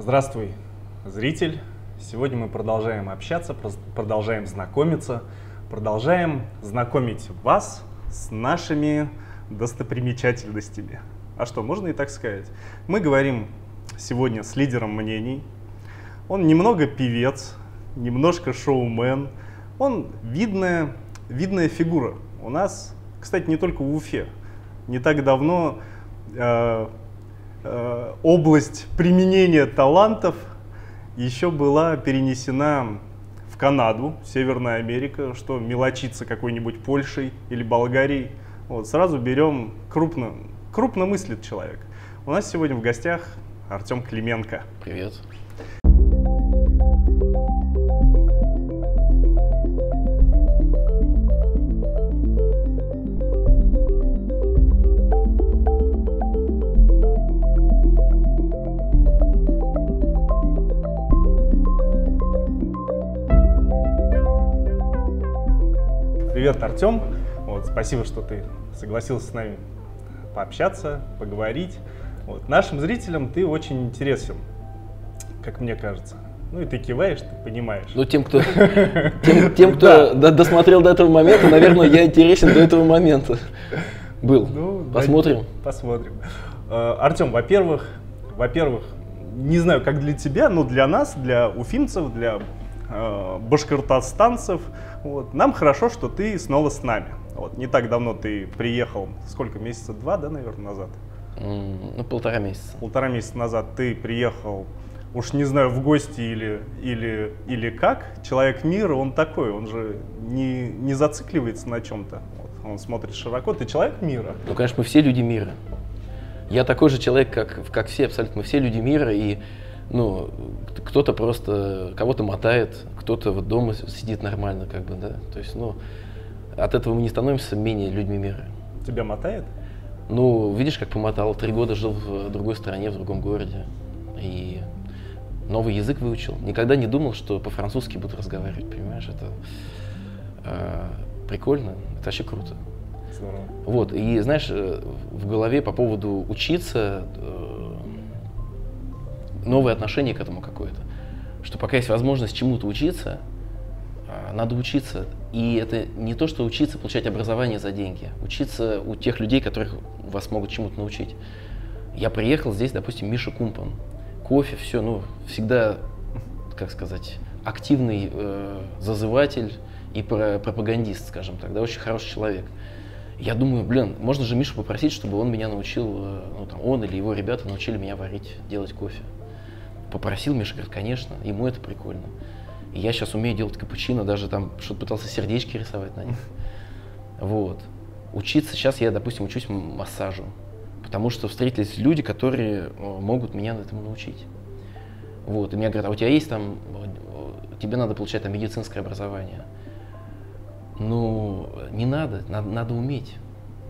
Здравствуй, зритель! Сегодня мы продолжаем общаться, продолжаем знакомиться, продолжаем знакомить вас с нашими достопримечательностями. А что, можно и так сказать? Мы говорим сегодня с лидером мнений. Он немного певец, немножко шоумен. Он видная фигура. У нас, кстати, не только в Уфе. Не так давно область применения талантов еще была перенесена в Канаду, Северная Америка, что мелочиться какой-нибудь Польшей или Болгарией. Вот, сразу берем крупно мыслит человек. У нас сегодня в гостях Артем Клименко. Привет. Привет, Артем. Вот, спасибо, что ты согласился с нами пообщаться, поговорить. Вот, нашим зрителям ты очень интересен, как мне кажется. Ну и ты киваешь, ты понимаешь. Ну, тем, кто досмотрел до этого момента, наверное, я интересен до этого момента. Был. Ну, посмотрим. Посмотрим. Артем, во-первых, не знаю, как для тебя, но для нас, для уфимцев, для башкортостанцев, вот, нам хорошо, что ты снова с нами. Вот, не так давно ты приехал, сколько, месяца? 2, да, наверное, назад? Ну, 1,5 месяца. 1,5 месяца назад ты приехал, уж не знаю, в гости или как. Человек мира, он такой, он же не зацикливается на чем-то. Вот, он смотрит широко. Ты человек мира. Ну, конечно, мы все люди мира. Я такой же человек, как все, абсолютно. Мы все люди мира, и ну, кто-то просто кого-то мотает, кто-то вот дома сидит нормально, как бы, да. То есть, ну, от этого мы не становимся менее людьми мира. Тебя мотает? Ну, видишь, как помотал. 3 года жил в другой стране, в другом городе. И новый язык выучил. Никогда не думал, что по-французски буду разговаривать, понимаешь? Это прикольно, это вообще круто. Здорово. Вот, и знаешь, в голове по поводу учиться, новое отношение к этому какое-то. Что пока есть возможность чему-то учиться, надо учиться. И это не то, что учиться, получать образование за деньги. Учиться у тех людей, которых вас могут чему-то научить. Я приехал здесь, допустим, Миша Кумпан. Кофе, все, ну, всегда, как сказать, активный зазыватель и пропагандист, скажем так, да, очень хороший человек. Я думаю, блин, можно же Мишу попросить, чтобы он меня научил, ну, там, он или его ребята научили меня варить, делать кофе. Попросил, Миша говорит, конечно, ему это прикольно. И я сейчас умею делать капучино, даже там что-то пытался сердечки рисовать на них. Вот. Учиться сейчас я, допустим, учусь массажу, потому что встретились люди, которые могут меня этому научить. Вот. И мне говорят, а у тебя есть там, тебе надо получать там медицинское образование. Ну, не надо, надо уметь.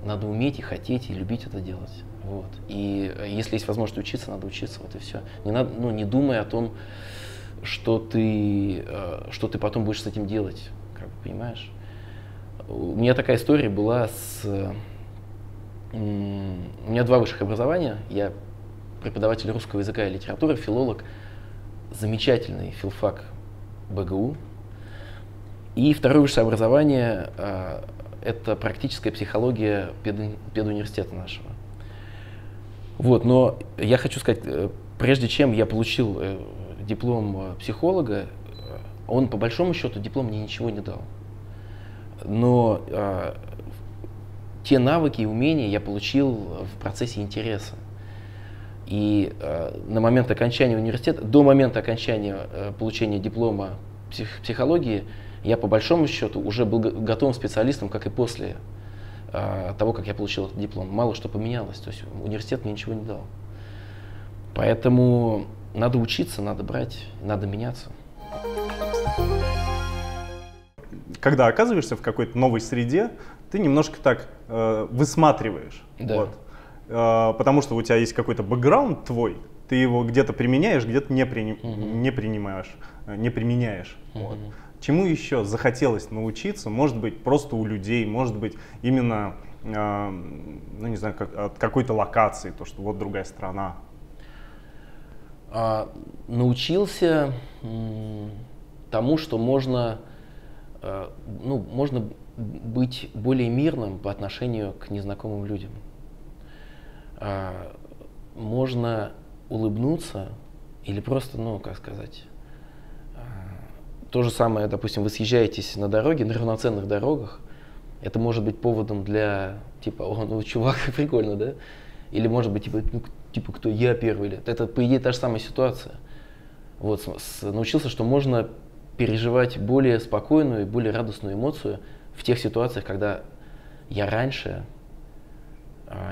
Надо уметь и хотеть, и любить это делать. Вот. И если есть возможность учиться, надо учиться, вот и все. Не надо, ну, не думай о том, что ты потом будешь с этим делать, как бы, понимаешь? У меня такая история была у меня 2 высших образования. Я преподаватель русского языка и литературы, филолог, замечательный филфак БГУ. И 2-е высшее образование это практическая психология педуниверситета нашего. Вот, но я хочу сказать, прежде чем я получил диплом психолога, он по большому счету диплом мне ничего не дал. Но те навыки и умения я получил в процессе интереса. И на момент окончания университета, до момента окончания получения диплома психологии, я по большому счету уже был готовым специалистом, как и после того, как я получил этот диплом. Мало что поменялось, то есть университет мне ничего не дал. Поэтому надо учиться, надо брать, надо меняться. Когда оказываешься в какой-то новой среде, ты немножко так высматриваешь. Да. Вот. Потому что у тебя есть какой-то бэкграунд твой, ты его где-то применяешь, где-то не применяешь. Вот. Чему еще захотелось научиться? Может быть, просто у людей, может быть, именно, ну не знаю, от какой-то локации, то, что вот другая страна. Научился тому, что можно быть более мирным по отношению к незнакомым людям. Можно улыбнуться или просто, то же самое, допустим, вы съезжаетесь на дороге, на равноценных дорогах, это может быть поводом для, чувак, прикольно, да? Или может быть, кто я первый, или это, по идее, та же самая ситуация. Вот, научился, что можно переживать более спокойную и более радостную эмоцию в тех ситуациях, когда я раньше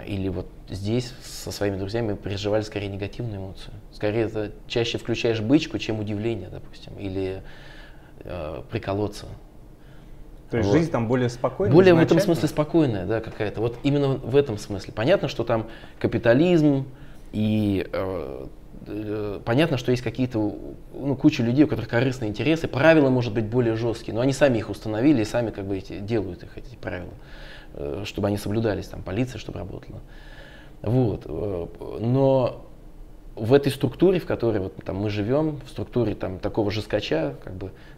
или вот здесь со своими друзьями переживали скорее негативную эмоцию. Скорее это чаще включаешь бычку, чем удивление, допустим, или приколоться. То есть жизнь там более спокойная? Более в этом смысле спокойная, да, какая-то. Вот именно в этом смысле. Понятно, что там капитализм и понятно, что есть какие-то, куча людей, у которых корыстные интересы, правила, может быть, более жесткие, но они сами их установили и сами делают их, эти правила, чтобы они соблюдались, там, полиция, чтобы работала. Вот. Но в этой структуре, в которой мы живем, в структуре такого жесткача,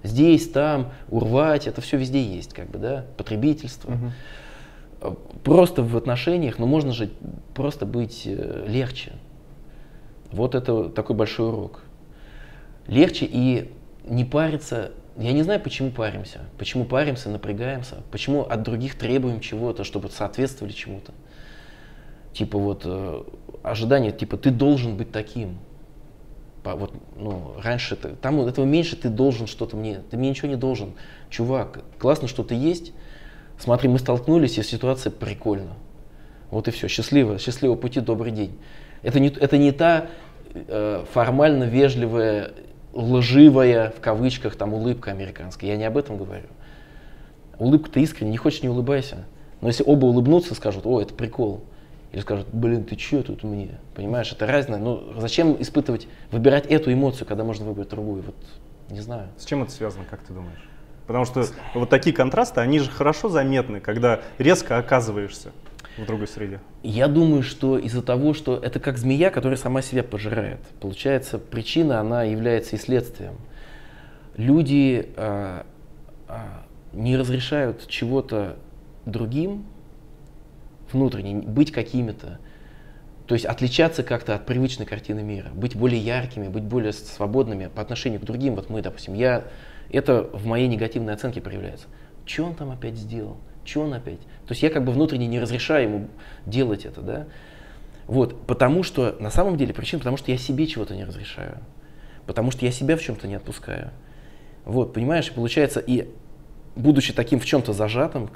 здесь, там, урвать, это все везде есть, потребительство. Просто в отношениях, можно же просто быть легче. Вот это такой большой урок. Легче и не париться. Я не знаю, почему паримся. Почему паримся, напрягаемся. Почему от других требуем чего-то, чтобы соответствовали чему-то. Ожидание, ты должен быть таким. Раньше там этого меньше, ты должен что-то мне. Ты мне ничего не должен. Чувак, классно, что ты есть. Смотри, мы столкнулись, и ситуация прикольна. Вот и все. Счастливого пути, добрый день. Это не та формально вежливая, лживая, в кавычках, улыбка американская. Я не об этом говорю. Улыбка-то искренне, не хочешь, не улыбайся. Но если оба улыбнутся, скажут: о, это прикол. Или скажут: блин, ты че тут мне? Понимаешь, это разное. Зачем выбирать эту эмоцию, когда можно выбрать другую? Не знаю. С чем это связано, как ты думаешь? Потому что вот такие контрасты, они же хорошо заметны, когда резко оказываешься в другой среде. Я думаю, что из-за того, что это как змея, которая сама себя пожирает. Получается, причина, она является и следствием. Люди не разрешают чего-то другим внутренне, быть какими-то. То есть отличаться как-то от привычной картины мира, быть более яркими, быть более свободными по отношению к другим. Вот мы, допустим, это в моей негативной оценке проявляется. Что он там опять сделал? Что он опять? То есть я внутренне не разрешаю ему делать это, да? Вот, потому что, на самом деле, причина, потому что я себе чего-то не разрешаю. Потому что я себя в чем-то не отпускаю. Вот, понимаешь, получается, и будучи таким в чем-то зажатым,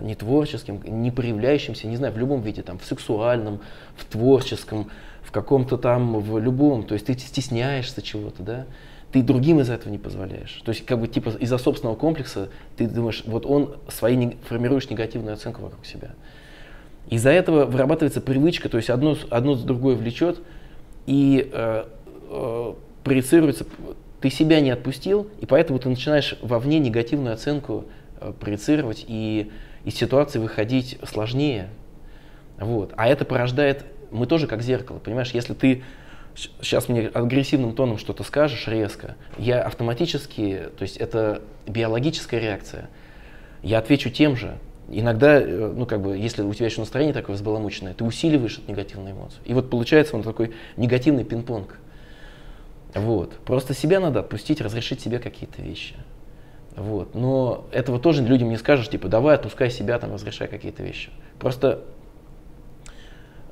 не творческим, не проявляющимся, не знаю, в любом виде, в сексуальном, в творческом, в каком-то в любом, то есть ты стесняешься чего-то, да? Ты другим из-за этого не позволяешь. То есть из-за собственного комплекса ты думаешь, формируешь негативную оценку вокруг себя. Из-за этого вырабатывается привычка, то есть одно с другое влечет и проецируется. Ты себя не отпустил, и поэтому ты начинаешь вовне негативную оценку проецировать, и из ситуации выходить сложнее. Вот. А это порождает, мы тоже как зеркало, понимаешь, если ты сейчас мне агрессивным тоном что-то скажешь резко, я автоматически, то есть это биологическая реакция, я отвечу тем же. Иногда, если у тебя еще настроение такое взбаламученное, ты усиливаешь эту негативную эмоцию. И вот получается такой негативный пинг-понг. Вот. Просто себя надо отпустить, разрешить себе какие-то вещи. Вот. Но этого тоже людям не скажешь, давай отпускай себя, разрешай какие-то вещи. Просто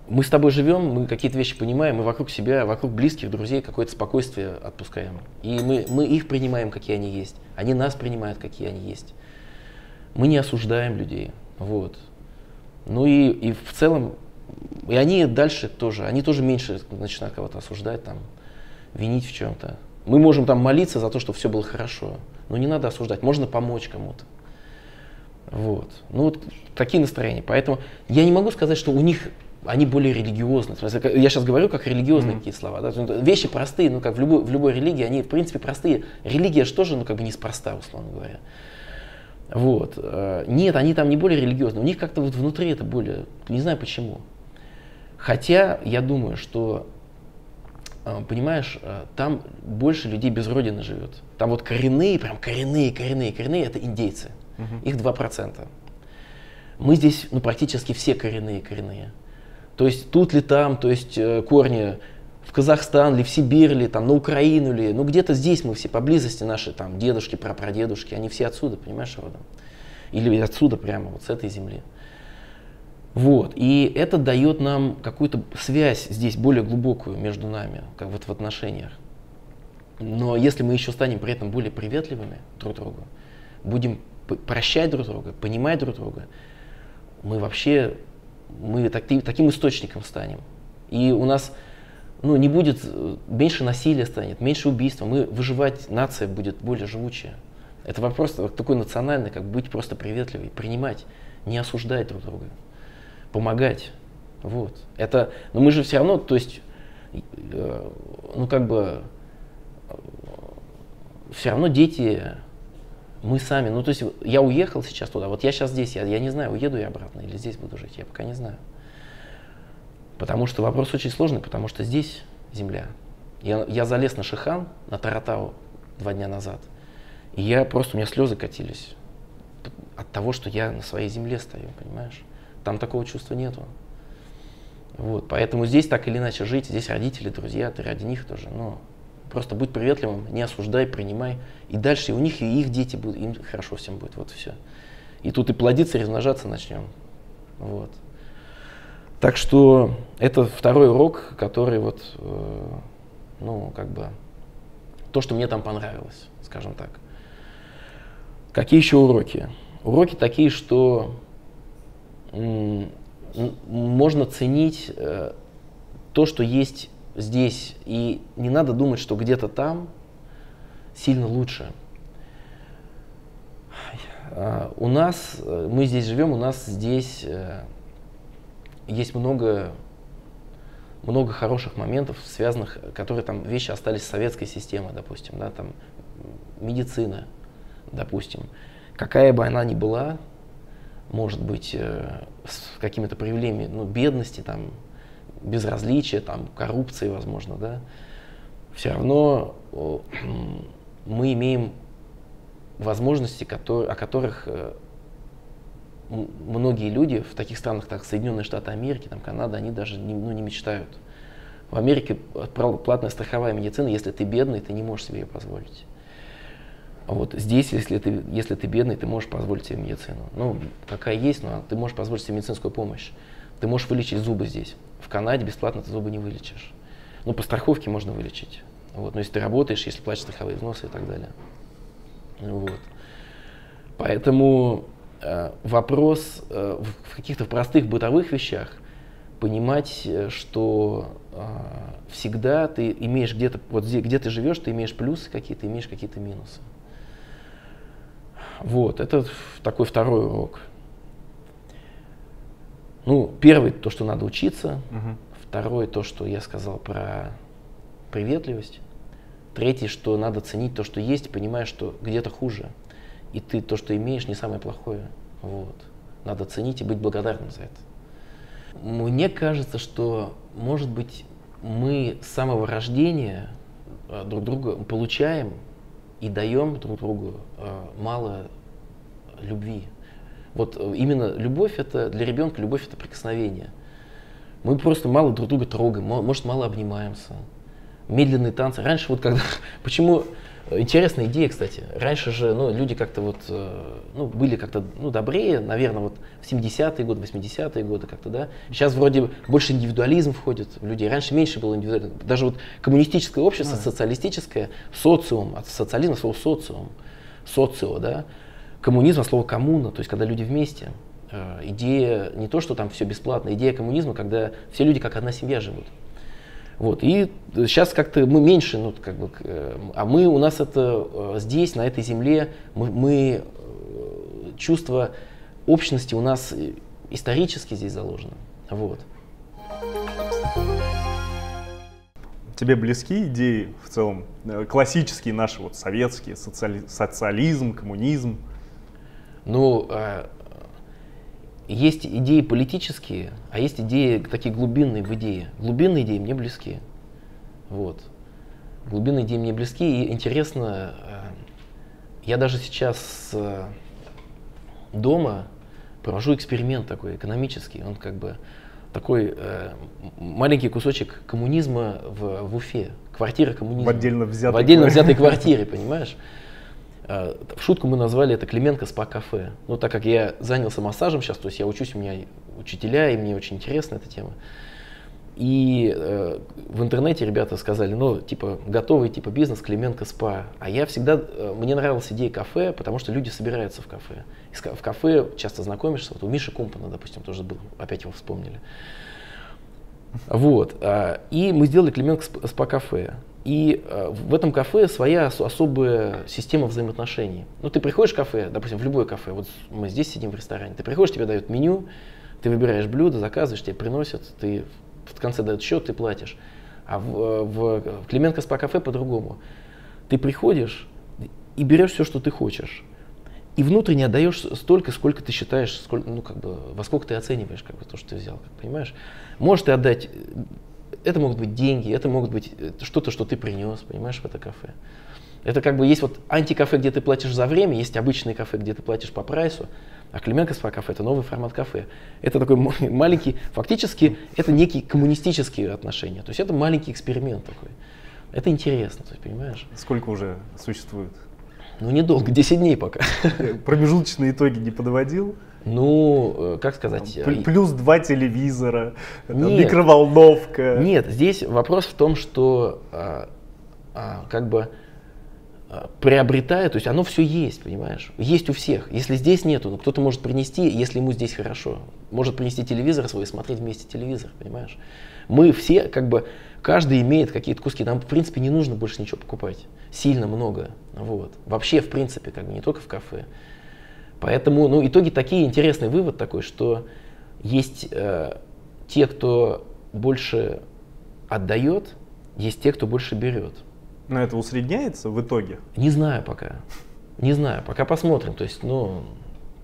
мы с тобой живем, мы какие-то вещи понимаем, мы вокруг себя, вокруг близких, друзей какое-то спокойствие отпускаем. И мы их принимаем, какие они есть. Они нас принимают, какие они есть. Мы не осуждаем людей. Вот. И в целом, и они дальше тоже, они тоже меньше начинают кого-то осуждать, винить в чем-то. Мы можем молиться за то, чтобы все было хорошо, но не надо осуждать, можно помочь кому-то. Вот. Такие настроения. Поэтому я не могу сказать, что у них они более религиозны. Я сейчас говорю как религиозные какие слова. Да? Вещи простые, в любой религии, они в принципе простые. Религия же тоже неспроста, условно говоря. Вот. Нет, они там не более религиозные. У них как-то внутри это более, не знаю почему. Хотя я думаю, что понимаешь, там больше людей без родины живет. Там вот коренные, прям коренные, это индейцы. Их 2%. Мы здесь, ну, практически все коренные. То есть тут ли там, то есть корни в Казахстан ли, в Сибирь ли, там, на Украину ли, ну где-то здесь мы все поблизости, наши там дедушки, прапрадедушки, они все отсюда, понимаешь, родом. Или отсюда прямо, вот с этой земли. Вот, и это дает нам какую-то связь здесь более глубокую между нами, как вот в отношениях. Но если мы еще станем при этом более приветливыми друг к другу, будем прощать друг друга, понимать друг друга, мы таким источником станем. И у нас, ну, не будет, меньше насилия станет, меньше убийств, выживать, нация будет более живучая. Это вопрос такой национальный, как быть просто приветливый, принимать, не осуждать друг друга, помогать. Вот. Это, но мы же все равно, то есть, ну как бы, все равно дети, мы сами, ну то есть я уехал сейчас туда, вот я сейчас здесь, я не знаю, уеду я обратно или здесь буду жить, я пока не знаю. Потому что вопрос очень сложный, потому что здесь земля. Я залез на Шихан, на Таратау 2 дня назад, и у меня слезы катились от того, что я на своей земле стою, понимаешь? Там такого чувства нету. Вот, поэтому здесь так или иначе жить, здесь родители, друзья, ты ради них тоже, но просто будь приветливым, не осуждай, принимай. И дальше и у них, и их дети будут, им хорошо всем будет, вот и все. И тут и плодиться, и размножаться начнем. Вот. Так что это второй урок, который вот, ну, как бы, то, что мне там понравилось, скажем так. Какие еще уроки? Уроки такие, что можно ценить то, что есть здесь, и не надо думать, что где-то там сильно лучше. У нас, мы здесь живем, у нас здесь есть много хороших моментов, связанных, которые там вещи остались с советской системой, допустим, да, там медицина, допустим, какая бы она ни была, может быть, с какими-то проявлениями, ну, бедности, там, безразличия, там, коррупции, возможно, да, все равно мы имеем возможности, о которых многие люди в таких странах, как Соединенные Штаты Америки, там, Канада, они даже не мечтают. В Америке платная страховая медицина, если ты бедный, ты не можешь себе ее позволить. Вот здесь, если ты бедный, ты можешь позволить себе медицину. Ну, какая есть, но ты можешь позволить себе медицинскую помощь. Ты можешь вылечить зубы здесь. В Канаде бесплатно ты зубы не вылечишь. Ну, по страховке можно вылечить. Вот. Но если ты работаешь, если платишь страховые взносы и так далее. Вот. Поэтому вопрос в каких-то простых бытовых вещах понимать, что всегда ты имеешь где-то, вот где ты живешь, ты имеешь плюсы какие-то, имеешь какие-то минусы. Вот, это такой второй урок. Ну, первый, то, что надо учиться. Второй, то, что я сказал про приветливость. Третий, что надо ценить то, что есть, понимая, что где-то хуже. И ты то, что имеешь, не самое плохое. Вот. Надо ценить и быть благодарным за это. Мне кажется, что, может быть, мы с самого рождения друг друга получаем и даем друг другу мало любви. Вот именно любовь это для ребенка, любовь это прикосновение. Мы просто мало друг друга трогаем, может, мало обнимаемся. Медленные танцы. Раньше вот когда... Почему... Интересная идея, кстати. Раньше же люди как-то вот, были как-то добрее, наверное, вот в 70-е годы, 80-е годы как-то, да. Сейчас вроде больше индивидуализм входит в людей. Раньше меньше было индивидуализма. Даже вот коммунистическое общество, социалистическое, социум, от социализма слово социум, социо, да. Коммунизм, слово коммуна, то есть когда люди вместе. Идея не то, что там все бесплатно, идея коммунизма, когда все люди как одна семья живут. Вот. И сейчас как-то мы меньше, у нас это здесь, на этой земле, мы чувство общности у нас исторически здесь заложено. Вот. Тебе близки идеи в целом, классические наши, вот советские, социализм, коммунизм? Ну, есть идеи политические, а есть идеи такие глубинные в идее. Глубинные идеи мне близки. Вот. Глубинные идеи мне близки и интересно, я даже сейчас дома провожу эксперимент такой экономический, он как бы такой маленький кусочек коммунизма в Уфе, квартира коммунизма. В отдельно взятой квартире, понимаешь? В шутку мы назвали это Клименко спа-кафе. Ну, так как я занялся массажем сейчас, то есть я учусь, у меня учителя, и мне очень интересна эта тема. И в интернете ребята сказали, ну, типа, готовый типа бизнес Клименко спа. А я всегда, мне нравилась идея кафе, потому что люди собираются в кафе. В кафе часто знакомишься. Вот у Миши Кумпана, допустим, тоже был, опять его вспомнили. Вот. И мы сделали Клименко спа-кафе. И в этом кафе своя особая система взаимоотношений. Ну, ты приходишь в кафе, допустим, в любое кафе, вот мы здесь сидим в ресторане, ты приходишь, тебе дают меню, ты выбираешь блюдо, заказываешь, тебе приносят, ты в конце дают счет, ты платишь. А в Клименко спа-кафе по-другому. Ты приходишь и берешь все, что ты хочешь. И внутренне отдаешь столько, сколько ты считаешь, ну, как бы, во сколько ты оцениваешь как бы, то, что ты взял, как, понимаешь? Можешь ты отдать, это могут быть деньги, это могут быть что-то, что ты принес, понимаешь, в это кафе. Это как бы есть вот антикафе, где ты платишь за время, есть обычные кафе, где ты платишь по прайсу, а Клименко спа-кафе — это новый формат кафе. Это такой маленький, фактически это некие коммунистические отношения, то есть это маленький эксперимент такой. Это интересно, то есть, понимаешь? Сколько уже существует? Ну, недолго, 10 дней пока. Промежуточные итоги не подводил? Ну, как сказать? Плюс 2 телевизора, микроволновка. Нет, здесь вопрос в том, что как бы приобретая, то есть оно все есть, понимаешь? Есть у всех. Если здесь нету, ну, кто-то может принести, если ему здесь хорошо. Может принести телевизор свой и смотреть вместе телевизор, понимаешь? Мы все, как бы, каждый имеет какие-то куски. Нам, в принципе, не нужно больше ничего покупать. Сильно много. Вот. Вообще, в принципе, как бы, не только в кафе. Поэтому, ну, итоги такие, интересный вывод такой, что есть те, кто больше отдает, есть те, кто больше берет. Но это усредняется в итоге? Не знаю пока. Не знаю, пока посмотрим. То есть, ну...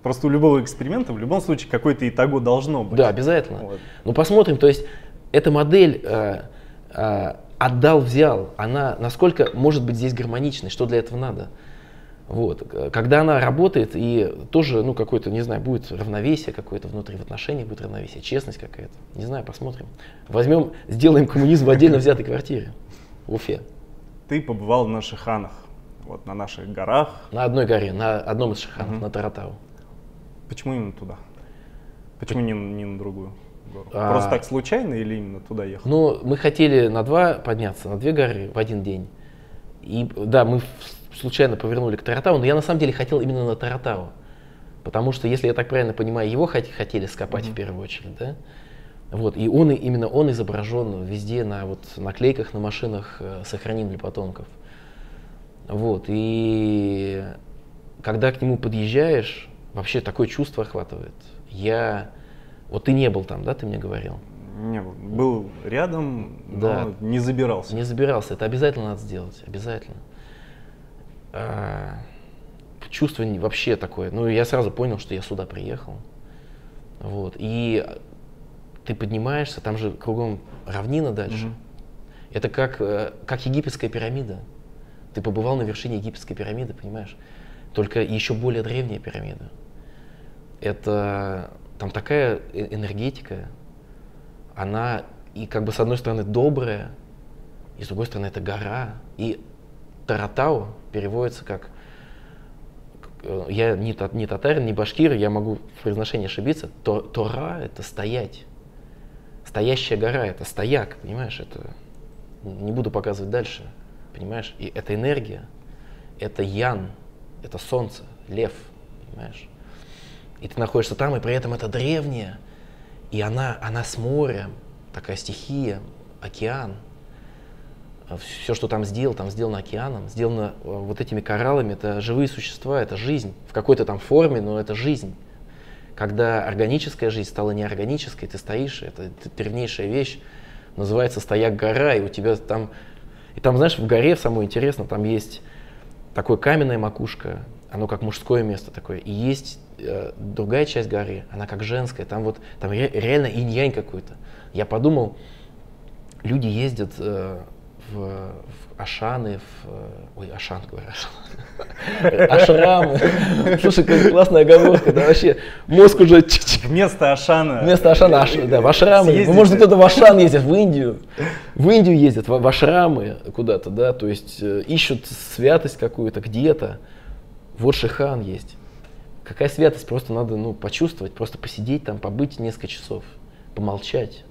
Просто у любого эксперимента в любом случае какое-то итого должно быть. Да, обязательно. Вот. Ну, посмотрим. То есть, эта модель отдал-взял, она насколько может быть здесь гармоничной, что для этого надо. Вот. Когда она работает, и тоже, ну, какое-то, не знаю, будет равновесие какое-то внутри, в отношениях будет равновесие, честность какая-то. Не знаю, посмотрим. Возьмем, сделаем коммунизм в отдельно взятой квартире в Уфе. Ты побывал на Шиханах, вот, на наших горах. На одной горе, на одном из Шиханов, на Таратау. Почему именно туда? Почему не на другую гору? Просто так случайно или именно туда ехал? Ну, мы хотели на 2 подняться, на 2 горы в один день. И да, мы случайно повернули к Таратау, но я на самом деле хотел именно на Таратау. Потому что, если я так правильно понимаю, его хотели скопать в первую очередь, да? Вот, и именно он изображен везде на вот, наклейках на машинах «Сохраним для потомков». Вот, и когда к нему подъезжаешь, вообще такое чувство охватывает. Вот ты не был там, да, ты мне говорил? Не был. Был рядом, да. Но не забирался. Не забирался, это обязательно надо сделать, обязательно. Чувство вообще такое, ну я сразу понял, что я сюда приехал. Вот, и ты поднимаешься, там же кругом равнина дальше. Это как египетская пирамида. Ты побывал на вершине египетской пирамиды, понимаешь? Только еще более древняя пирамида. Это там такая энергетика, она и как бы с одной стороны добрая, и с другой стороны это гора. И Таратау переводится как, я не татарин, не башкир, я могу в произношении ошибиться, Тора — это стоять. Стоящая гора — это стояк, понимаешь? Это не буду показывать дальше, понимаешь? И это энергия, это ян, это солнце, лев, понимаешь? И ты находишься там, и при этом это древняя, и она с морем, такая стихия, океан. Все, что там сделано океаном, сделано вот этими кораллами, это живые существа, это жизнь в какой-то там форме, но это жизнь. Когда органическая жизнь стала неорганической, ты стоишь, это древнейшая вещь, называется стояк-гора, и у тебя там, знаешь, в горе самое интересное, там есть такое каменная макушка, оно как мужское место такое, и есть другая часть горы, она как женская, там реально инь-янь какой-то. Я подумал, люди ездят в в Ашаны, ой, Ашан, говорю, Ашрамы. Слушай, какая классная оговорка, да, вообще мозг уже... Вместо Ашана. Вместо Ашана, да, в Ашрамы. Может, кто-то в Ашан ездит, в Индию ездят, в Ашрамы куда-то, да, то есть ищут святость какую-то где-то. Вот Шихан есть. Какая святость, просто надо, ну, почувствовать, просто посидеть там, побыть несколько часов, помолчать.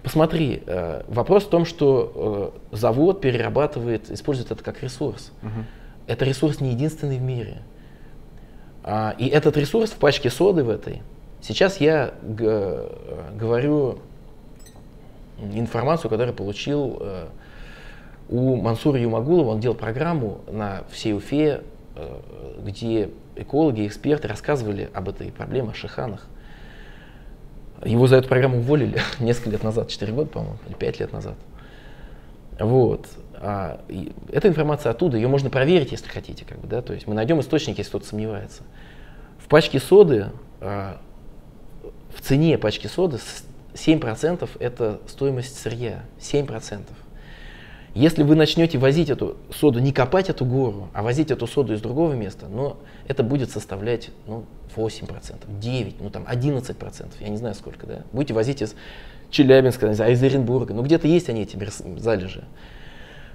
Посмотри, вопрос в том, что завод перерабатывает, использует это как ресурс. Это ресурс не единственный в мире. И этот ресурс в пачке соды в этой. Сейчас я говорю информацию, которую получил у Мансура Юмагулова. Он делал программу на всей Уфе, где экологи, эксперты рассказывали об этой проблеме, о шиханах. Его за эту программу уволили несколько лет назад, 4 года, по-моему, или 5 лет назад. Вот. Эта информация оттуда, ее можно проверить, если хотите. Как бы, да? То есть мы найдем источник, если кто-то сомневается. В пачке соды, в цене пачки соды 7% это стоимость сырья. 7%. Если вы начнете возить эту соду, не копать эту гору, а возить эту соду из другого места, но это будет составлять 8%, 9%, ну там 11%, я не знаю сколько, да. Будете возить из Челябинска, из Оренбурга, где-то есть они, эти залежи.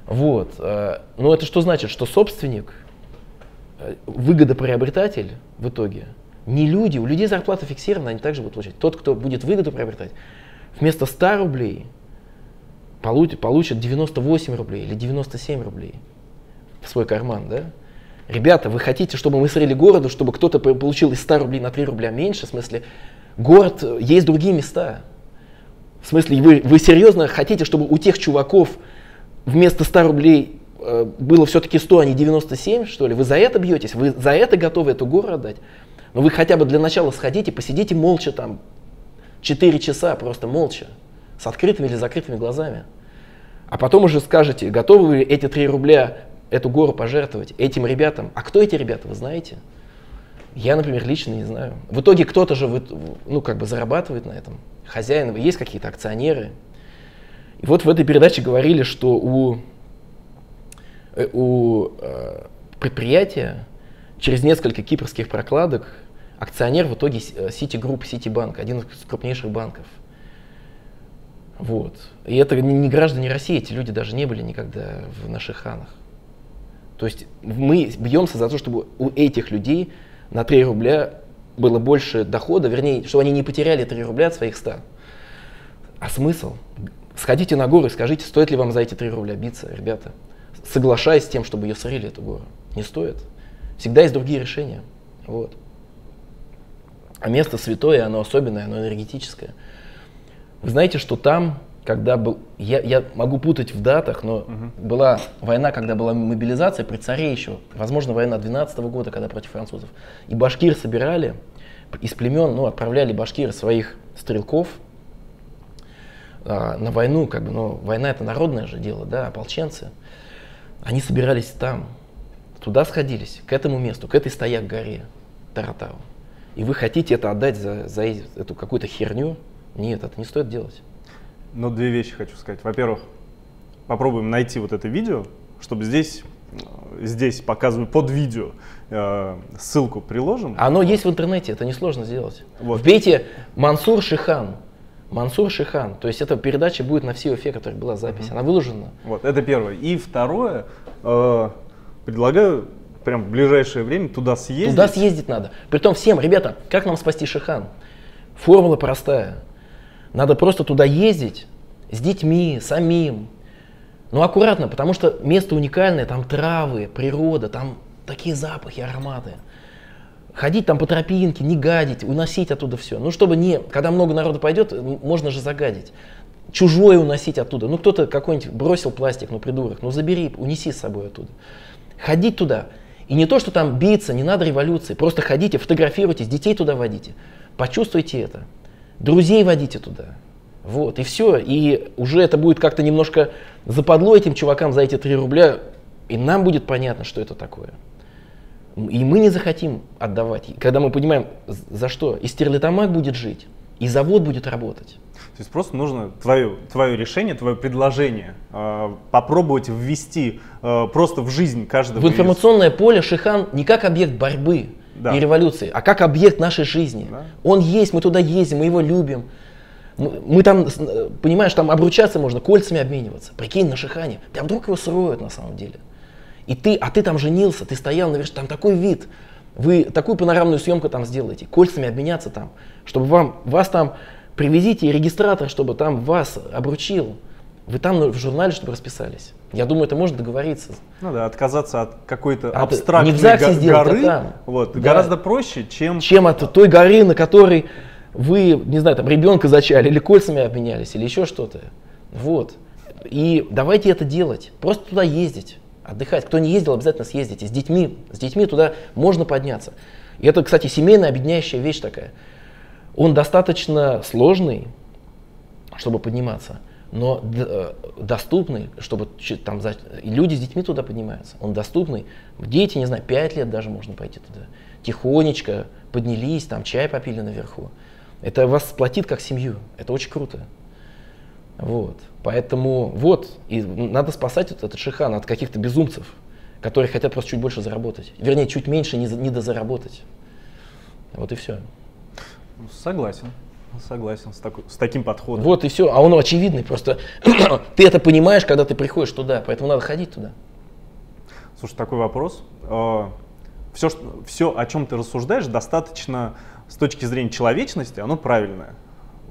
Вот. Но это что значит? Что собственник, выгодоприобретатель в итоге, не люди, у людей зарплата фиксирована, они также будут получать. Тот, кто будет выгоду приобретать, вместо 100 рублей получит 98 рублей или 97 рублей в свой карман, да? Ребята, вы хотите, чтобы мы срыли городу, чтобы кто-то получил из 100 рублей на 3 рубля меньше? В смысле, город, есть другие места. В смысле, вы серьезно хотите, чтобы у тех чуваков вместо 100 рублей было все-таки 100, а не 97, что ли? Вы за это бьетесь? Вы за это готовы эту гору отдать? Но вы хотя бы для начала сходите, посидите молча там 4 часа, просто молча, с открытыми или закрытыми глазами. А потом уже скажете, готовы вы эти 3 рубля, эту гору пожертвовать этим ребятам. А кто эти ребята, вы знаете? Я, например, лично не знаю. В итоге кто-то же зарабатывает на этом. Хозяин, есть какие-то акционеры. И вот в этой передаче говорили, что у предприятия через несколько кипрских прокладок акционер в итоге Citigroup, Citibank, один из крупнейших банков. Вот. И это не граждане России, эти люди даже не были никогда на шиханах. То есть мы бьемся за то, чтобы у этих людей на 3 рубля было больше дохода, вернее, чтобы они не потеряли 3 рубля от своих 100. А смысл? Сходите на гору и скажите, стоит ли вам за эти 3 рубля биться, ребята. Соглашаясь с тем, чтобы ее срыли, эту гору. Не стоит. Всегда есть другие решения. Вот. А место святое, оно особенное, оно энергетическое. Вы знаете, что там, когда был, я могу путать в датах, но была война, когда была мобилизация при царе еще, возможно, война 12 года, когда против французов. И башкир собирали из племен, отправляли башкиры своих стрелков на войну, но война это народное же дело, да, ополченцы. Они собирались там, туда сходились, к этому месту, к этой Стояк-горе, Таратау. И вы хотите это отдать за эту какую-то херню? Нет, это не стоит делать. Но 2 вещи хочу сказать. Во-первых, попробуем найти вот это видео, чтобы здесь показываю под видео, ссылку приложим. Оно есть в интернете, это несложно сделать. Вот. Вбейте Мансур Шихан. Мансур Шихан. То есть эта передача будет на всей Уфе, которая была запись. Она выложена. Вот, это первое. И второе, предлагаю прям в ближайшее время туда съездить. Туда съездить надо. Притом всем, ребята, как нам спасти Шихан? Формула простая. Надо просто туда ездить с детьми, самим. Но аккуратно, потому что место уникальное, там травы, природа, там такие запахи, ароматы. Ходить там по тропинке, не гадить, уносить оттуда все. Чтобы когда много народу пойдет, можно же загадить. Чужое уносить оттуда. Кто-то какой-нибудь бросил пластик, придурок, забери, унеси с собой оттуда. Ходить туда. И не то, что там биться, не надо революции. Просто ходите, фотографируйтесь, детей туда водите. Почувствуйте это. Друзей водите туда. Вот, и все. И уже это будет как-то немножко западло этим чувакам за эти 3 рубля. И нам будет понятно, что это такое. И мы не захотим отдавать. Когда мы понимаем, за что. И Стерлитамак будет жить. и завод будет работать. То есть просто нужно твое решение, твое предложение попробовать ввести просто в жизнь каждого. В информационное поле Шихан не как объект борьбы и революции, а как объект нашей жизни. Да. Он есть, мы туда ездим, мы его любим. Мы там, понимаешь, там обручаться можно, кольцами обмениваться. Прикинь, на Шихане. А вдруг его сроют на самом деле. А ты там женился, ты стоял на вершине, там такой вид. Вы такую панорамную съемку там сделаете, кольцами обменяться там, чтобы вас там привезите регистратор, чтобы там вас обручил. Вы там в журнале, чтобы расписались. Я думаю, это можно договориться. Ну да, отказаться от какой-то абстрактной горы гораздо проще, чем от той горы, на которой вы, не знаю, там ребенка зачали, или кольцами обменялись, или еще что-то. Вот. И давайте это делать. Просто туда ездить, отдыхать. Кто не ездил, обязательно съездите. С детьми туда можно подняться. И это, кстати, семейная объединяющая вещь такая. Он достаточно сложный, чтобы подниматься, но доступный, чтобы там люди с детьми туда поднимаются. Он доступный. Дети, не знаю, 5 лет даже можно пойти туда. Тихонечко поднялись, там чай попили наверху. Это вас сплотит как семью. Это очень круто. Вот. Поэтому и надо спасать этот Шихан от каких-то безумцев, которые хотят просто чуть больше заработать. Вернее, чуть меньше не дозаработать. Вот и все. Согласен с таким подходом. Вот и все, а он очевидный, просто ты это понимаешь, когда ты приходишь туда, поэтому надо ходить туда. Слушай, такой вопрос. Все, о чем ты рассуждаешь, достаточно с точки зрения человечности, оно правильное.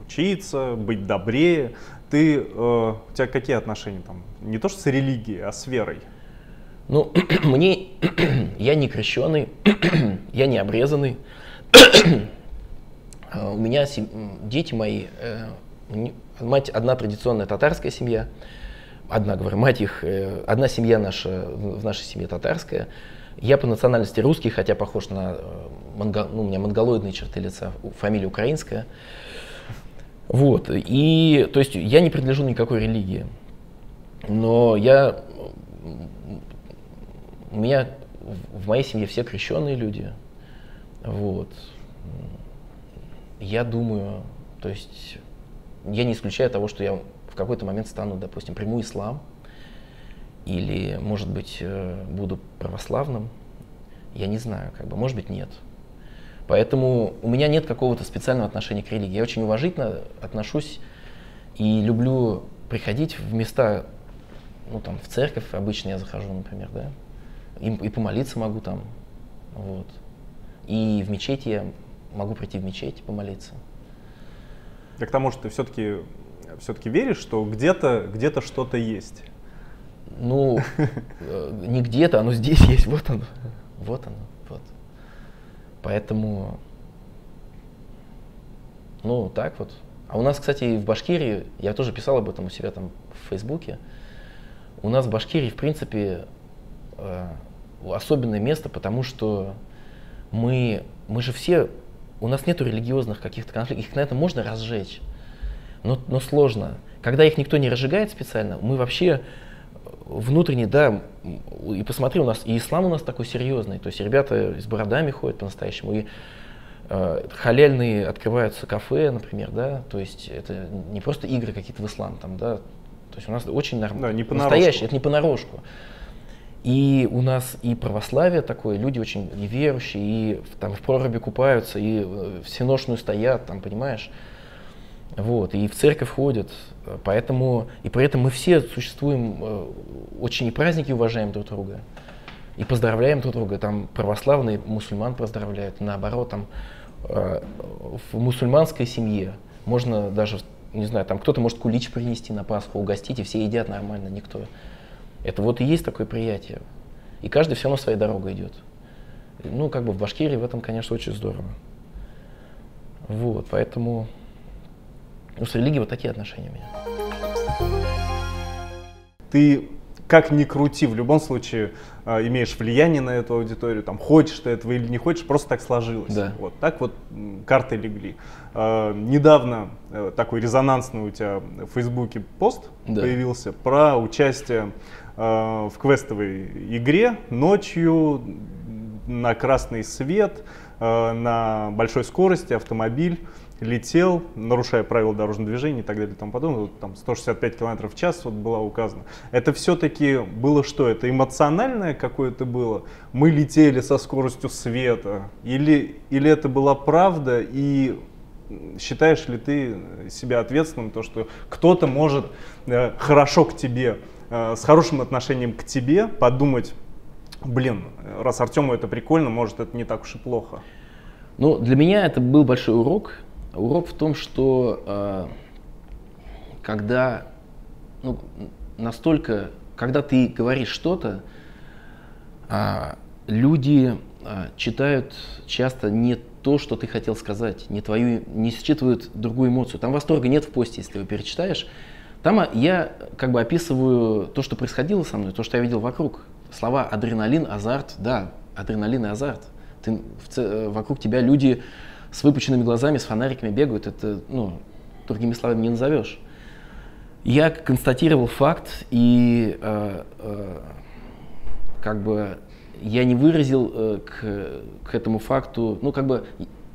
Учиться, быть добрее. У тебя какие отношения там? Не то что с религией, а с верой? Ну, я не крещеный, я не обрезанный. У меня дети мои, мать одна традиционная татарская семья, одна семья в нашей семье татарская. Я по национальности русский, хотя похож на, у меня монголоидные черты лица, фамилия украинская. Вот, и, то есть я не принадлежу никакой религии, но у меня в моей семье все крещенные люди, вот. Я думаю, то есть я не исключаю того, что я в какой-то момент стану, допустим, приму ислам, или, может быть, буду православным, я не знаю, может быть, нет. Поэтому у меня нет какого-то специального отношения к религии. Я очень уважительно отношусь и люблю приходить в места, там, в церковь обычно я захожу, например, да, и помолиться могу там, вот. И в мечети я могу прийти в мечеть и помолиться. Я к тому, что ты все-таки веришь, что где-то что-то есть? Ну, не где-то, оно здесь есть, вот оно. Вот. Поэтому, так вот. А у нас, кстати, в Башкирии, я тоже писал об этом у себя там в Фейсбуке, у нас в Башкирии, в принципе, особенное место, потому что мы же все, у нас нету религиозных каких-то конфликтов, их, наверное, можно разжечь, но сложно. Когда их никто не разжигает специально, мы вообще внутренне, да, и посмотри, у нас и ислам у нас такой серьезный, то есть ребята с бородами ходят по-настоящему, и халяльные открываются кафе, например, да, то есть это не просто игры какие-то в ислам, там, да, то есть у нас очень нормально, да, настоящее, это не понарошку. И у нас и православие такое, люди очень неверующие, и там в проруби купаются, и всеношную стоят, там, понимаешь, вот, и в церковь ходят, поэтому, и при этом мы все существуем, очень и праздники уважаем друг друга, и поздравляем друг друга, там православные мусульман поздравляют, наоборот, там в мусульманской семье можно даже, не знаю, там кто-то может кулич принести на Пасху, угостить, и все едят нормально, никто. Это вот и есть такое приятие. И каждый все равно своей дорогой идет. В Башкирии в этом, конечно, очень здорово. Вот, поэтому с религией вот такие отношения у меня. Ты, как ни крути, в любом случае имеешь влияние на эту аудиторию, там, хочешь ты этого или не хочешь, просто так сложилось. Да. Вот так вот карты легли. Недавно такой резонансный у тебя в Фейсбуке пост появился про участие в квестовой игре ночью на красный свет, на большой скорости автомобиль летел, нарушая правила дорожного движения и так далее и тому подобное, вот там 165 км в час вот было указано. Это все-таки было что? Это эмоциональное какое-то было? Мы летели со скоростью света? Или это была правда? И считаешь ли ты себя ответственным, то, что кто-то может хорошо к тебе, с хорошим отношением к тебе подумать, блин, раз Артему это прикольно, может это не так уж и плохо? Ну, для меня это был большой урок. Урок в том, что когда когда ты говоришь что-то, люди читают часто не то, что ты хотел сказать, не считывают другую эмоцию. Там восторга нет в посте, если его перечитаешь. Там я как бы описываю то, что происходило со мной, то, что я видел вокруг. Слова адреналин, азарт, да, адреналин и азарт. Вокруг тебя люди с выпученными глазами, с фонариками бегают, это, другими словами не назовешь. Я констатировал факт, и как бы я не выразил к этому факту,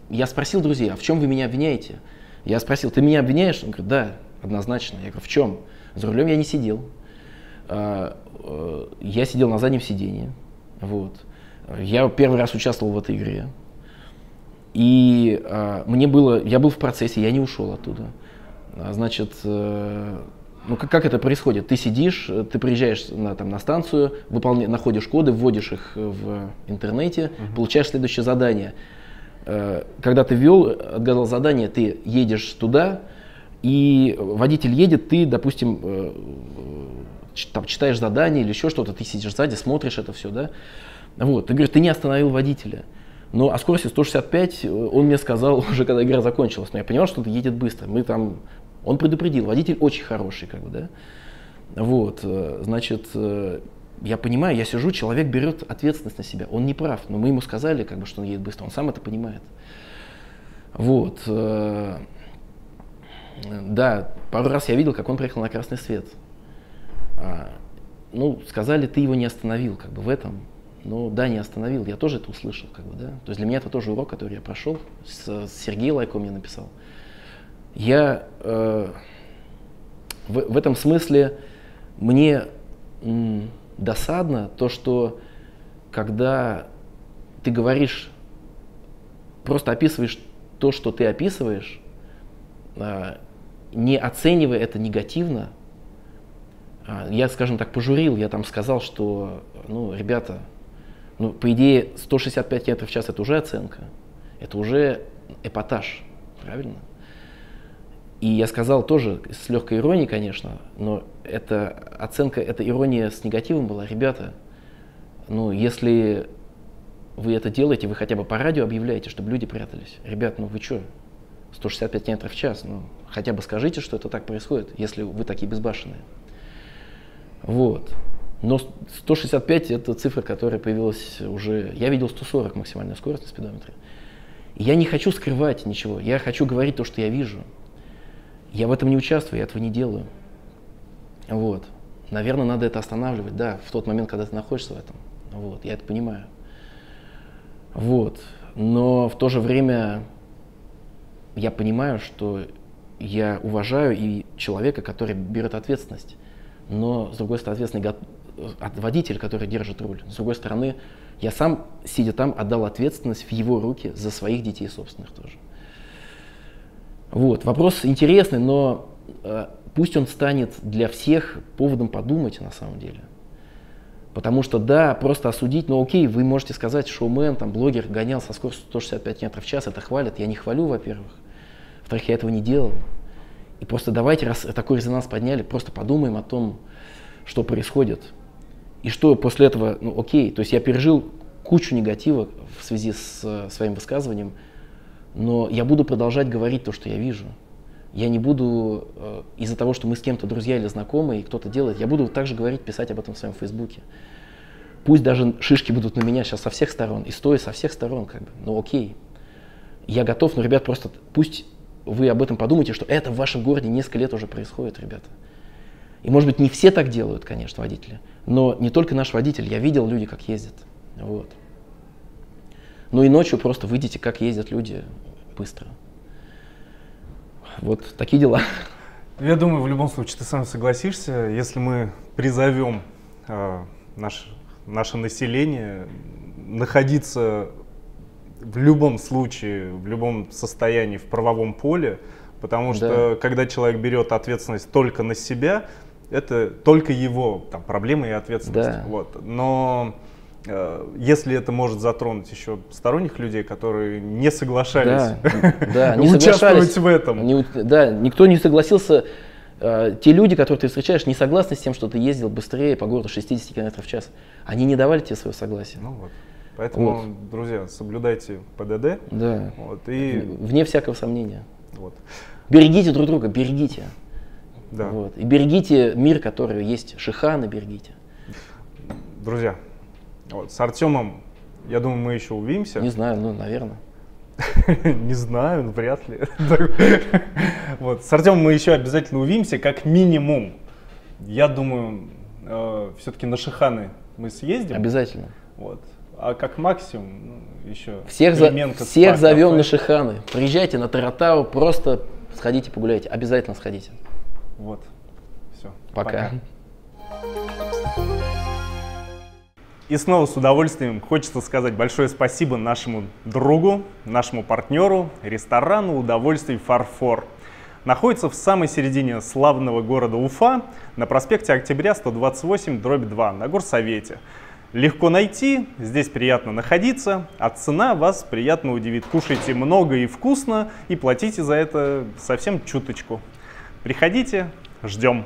я спросил друзей, а в чем вы меня обвиняете? Я спросил, ты меня обвиняешь? Он говорит, да, однозначно. Я говорю, в чем? За рулем я не сидел. Я сидел на заднем сидении. Вот. Я первый раз участвовал в этой игре. И я был в процессе, я не ушел оттуда. Значит, как это происходит? Ты сидишь, ты приезжаешь на станцию, находишь коды, вводишь их в интернете, получаешь следующее задание. Когда ты отгадал задание, ты едешь туда, и водитель едет, ты, допустим, читаешь задание или еще что-то, ты сидишь сзади, смотришь это все, да? Вот, ты говоришь, ты не остановил водителя. Но о скорости 165 он мне сказал уже, когда игра закончилась. Но я понимал, что он едет быстро. Он предупредил, водитель очень хороший, как бы, да. Вот, значит, я понимаю, я сижу, человек берет ответственность на себя. Он не прав, но мы ему сказали, как бы, что он едет быстро, он сам это понимает. Вот. Да, пару раз я видел, как он приехал на красный свет. Сказали, ты его не остановил, как бы, в этом. Ну да, не остановил, я тоже это услышал, как бы, да. То есть для меня это тоже урок, который я прошел, с Сергеем Лайко мне написал. Я в этом смысле мне досадно то, что когда ты говоришь, просто описываешь то, что ты описываешь, не оценивая это негативно, я, скажем так, пожурил, я там сказал, что, ребята, по идее 165 км в час это уже оценка, это уже эпатаж, правильно? И я сказал тоже с легкой иронией, конечно, но эта оценка, эта ирония с негативом была. Ребята, если вы это делаете, вы хотя бы по радио объявляете, чтобы люди прятались. Ребят, вы что, 165 км в час, хотя бы скажите, что это так происходит, если вы такие безбашенные. Вот. Но 165 это цифра, которая появилась уже, я видел 140 максимальную скорость на спидометре. И я не хочу скрывать ничего, я хочу говорить то, что я вижу. Я в этом не участвую, я этого не делаю. Вот. Наверное, надо это останавливать, да, в тот момент, когда ты находишься в этом. Вот. Я это понимаю. Вот. Но в то же время я понимаю, что я уважаю и человека, который берет ответственность. Но, с другой стороны, водитель, который держит руль. С другой стороны, я сам, сидя там, отдал ответственность в его руки за своих детей собственных тоже. Вот. Вопрос интересный, но пусть он станет для всех поводом подумать на самом деле. Потому что, да, просто осудить, окей, вы можете сказать, шоумен, блогер гонял со скоростью 165 км в час, это хвалят. Я не хвалю, во-первых. Во-вторых, я этого не делал. И просто давайте, раз такой резонанс подняли, просто подумаем о том, что происходит. И что после этого, окей, то есть я пережил кучу негатива в связи с своим высказыванием, но я буду продолжать говорить то, что я вижу. Я не буду из-за того, что мы с кем-то друзья или знакомые, и кто-то делает, я буду также говорить, писать об этом в своем Фейсбуке. Пусть даже шишки будут на меня сейчас со всех сторон, и стоя со всех сторон, окей. Я готов, но, ребят, просто пусть вы об этом подумайте, что это в вашем городе несколько лет уже происходит, ребята. И, может быть, не все так делают, конечно, водители, но не только наш водитель, я видел люди, как ездят. Вот. Ну и ночью просто выйдите, как ездят люди быстро. Вот такие дела. Я думаю, в любом случае ты сам согласишься, если мы призовем наше население находиться в любом случае, в любом состоянии в правовом поле, потому что когда человек берет ответственность только на себя, это только его там, проблемы и ответственность. Да. Вот. Но если это может затронуть еще сторонних людей, которые не соглашались участвовать в этом. Да, никто не согласился. Те люди, которых ты встречаешь, не согласны с тем, что ты ездил быстрее по городу 60 км в час. Они не давали тебе свое согласие. Ну вот. Поэтому, друзья, соблюдайте ПДД. Да. Вот, и... Вне всякого сомнения. Вот. Берегите друг друга, берегите. Да. Вот. И берегите мир, который есть. Шиханы берегите. Друзья, вот, с Артемом, я думаю, мы еще увидимся. Не знаю, ну, наверное. Не знаю, вряд ли. Вот, с Артемом мы еще обязательно увидимся, как минимум. Я думаю, все-таки на Шиханы мы съездим. Обязательно. Вот. А как максимум, ну, еще всех зовем на Шиханы. Приезжайте на Таратау, просто сходите погуляйте. Обязательно сходите. Вот. Все. Пока. И снова с удовольствием хочется сказать большое спасибо нашему другу, нашему партнеру, ресторану удовольствий «Фарфор». Находится в самой середине славного города Уфа, на проспекте Октября 128/2 на Горсовете. Легко найти, здесь приятно находиться, а цена вас приятно удивит. Кушайте много и вкусно и платите за это совсем чуточку. Приходите, ждем.